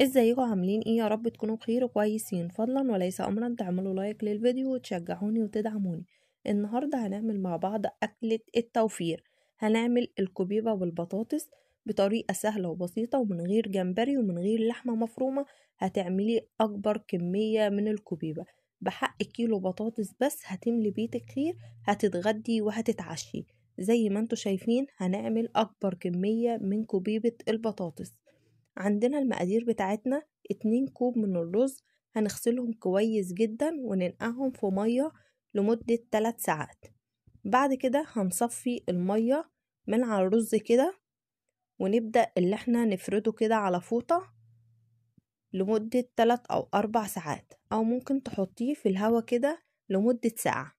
ازيكم عاملين ايه؟ يا رب تكونوا بخير وكويسين. فضلا وليس امرا تعملوا لايك للفيديو وتشجعوني وتدعموني. النهارده هنعمل مع بعض اكلة التوفير. هنعمل الكوبيبة بالبطاطس بطريقة سهلة وبسيطة ومن غير جمبري ومن غير لحمة مفرومة. هتعملي اكبر كمية من الكوبيبة بحق كيلو بطاطس بس، هتملي بيتك خير، هتتغدي وهتتعشي. زي ما انتوا شايفين هنعمل اكبر كمية من كوبيبة البطاطس. عندنا المقادير بتاعتنا 2 كوب من الرز، هنغسلهم كويس جدا وننقعهم في مية لمدة 3 ساعات. بعد كده هنصفي المية من على الرز كده، ونبدأ اللي احنا نفرده كده على فوطة لمدة 3 أو 4 ساعات، أو ممكن تحطيه في الهوا كده لمدة ساعة.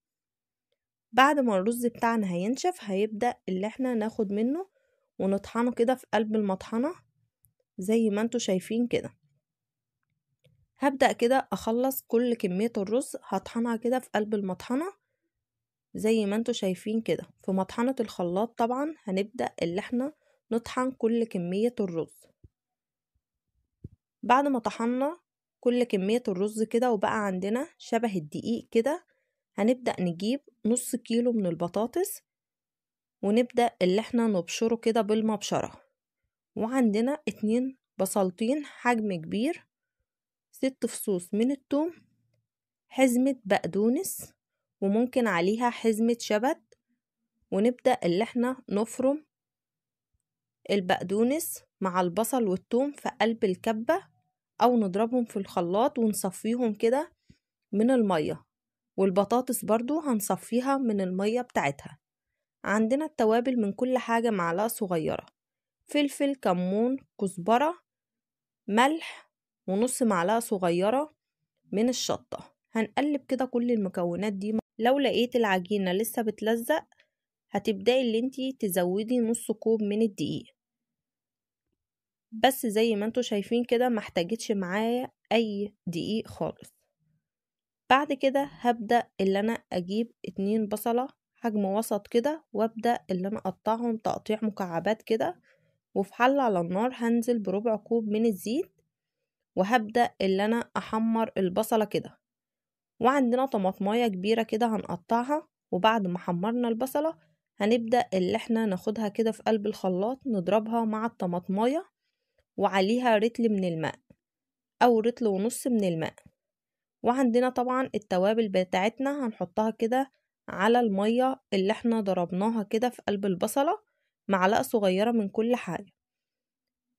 بعد ما الرز بتاعنا هينشف هيبدأ اللي احنا ناخد منه ونطحنه كده في قلب المطحنة زي ما انتوا شايفين كده. هبدأ كده اخلص كل كمية الرز هطحنها كده في قلب المطحنة زي ما انتوا شايفين كده. في مطحنة الخلاط طبعا هنبدأ اللي احنا نطحن كل كمية الرز. بعد ما طحنا كل كمية الرز كده وبقى عندنا شبه الدقيق كده، هنبدأ نجيب نص كيلو من البطاطس ونبدأ اللي احنا نبشره كده بالمبشرة. وعندنا 2 بصلتين حجم كبير، 6 فصوص من الثوم، حزمة بقدونس وممكن عليها حزمة شبت. ونبدأ اللي احنا نفرم البقدونس مع البصل والثوم في قلب الكبة، او نضربهم في الخلاط ونصفيهم كده من المية. والبطاطس برضو هنصفيها من المية بتاعتها. عندنا التوابل من كل حاجة معلقة صغيرة، فلفل، كمون، كزبرة، ملح، ونص معلقة صغيرة من الشطة. هنقلب كده كل المكونات دي. لو لقيت العجينة لسه بتلزق هتبدأي اللي انتي تزودي نص كوب من الدقيق بس. زي ما انتوا شايفين كده محتاجتش معايا اي دقيق خالص. بعد كده هبدأ اللي انا اجيب 2 بصلة حجم وسط كده، وابدأ اللي انا اقطعهم تقطيع مكعبات كده. وفي حلة على النار هنزل بربع كوب من الزيت، وهبدأ اللي انا احمر البصلة كده. وعندنا طماطمايه كبيرة كده هنقطعها. وبعد ما حمرنا البصلة هنبدأ اللي احنا ناخدها كده في قلب الخلاط نضربها مع الطماطمايه، وعليها رتل من الماء او رتل ونص من الماء. وعندنا طبعا التوابل بتاعتنا هنحطها كده على المية اللي احنا ضربناها كده في قلب البصلة، معلقة صغيرة من كل حاجة،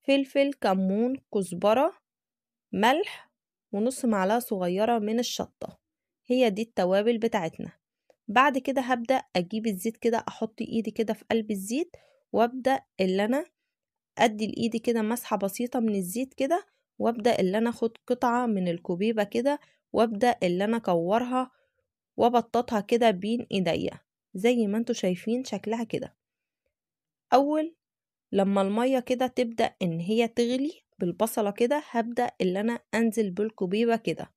فلفل، كمون، كزبرة، ملح، ونص معلقة صغيرة من الشطة. هي دي التوابل بتاعتنا. بعد كده هبدأ اجيب الزيت كده، احط ايدي كده في قلب الزيت، وابدأ اللي انا ادي لايدي كده مسحة بسيطة من الزيت كده، وابدأ اللي انا اخد قطعة من الكوبيبة كده، وابدأ اللي انا اكورها وابططها كده بين ايديا زي ما انتوا شايفين شكلها كده. اول لما المية كده تبدأ ان هي تغلي بالبصلة كده، هبدأ اللي انا انزل بالكوبيبة كده.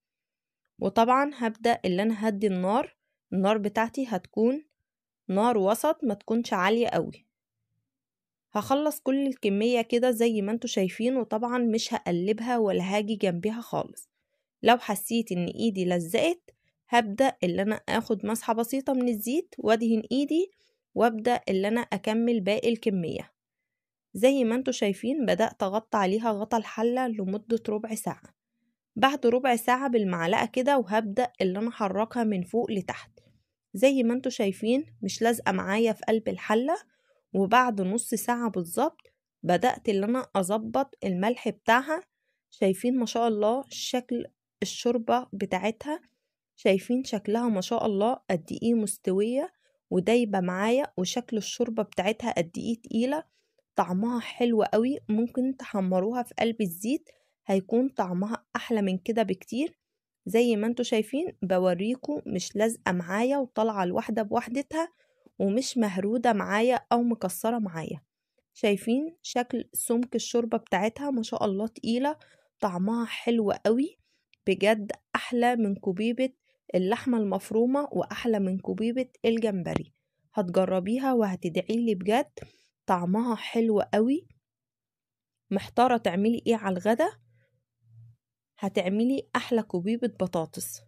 وطبعا هبدأ اللي انا هدي النار بتاعتي هتكون نار وسط، ما تكونش عالية قوي. هخلص كل الكمية كده زي ما انتوا شايفين، وطبعا مش هقلبها ولا هاجي جنبها خالص. لو حسيت ان ايدي لزقت هبدأ اللي انا اخد مسحة بسيطة من الزيت وادهن ايدي، وابدأ اللي انا اكمل باقي الكمية. زي ما انتوا شايفين بدأت اغطي عليها غطا الحلة لمدة ربع ساعة. بعد ربع ساعة بالمعلقة كده، وهبدأ اللي انا احركها من فوق لتحت زي ما انتوا شايفين مش لازقة معايا في قلب الحلة. وبعد نص ساعة بالظبط بدأت اللي انا اظبط الملح بتاعها. شايفين ما شاء الله شكل الشوربة بتاعتها، شايفين شكلها ما شاء الله قد ايه مستوية ودايبة معايا، وشكل الشوربة بتاعتها قد ايه تقيلة. طعمها حلو قوي، ممكن تحمروها في قلب الزيت هيكون طعمها احلى من كده بكتير. زي ما انتوا شايفين بوريكم مش لازقة معايا وطالعة الواحدة بوحدتها، ومش مهرودة معايا او مكسرة معايا. شايفين شكل سمك الشوربة بتاعتها ما شاء الله تقيلة، طعمها حلو قوي بجد، احلى من كوبيبة اللحمة المفرومة واحلى من كوبيبة الجمبري. هتجربيها وهتدعيلي بجد، طعمها حلو قوي. محتارة تعملي ايه على الغدا؟ هتعملي احلى كوبيبة بطاطس.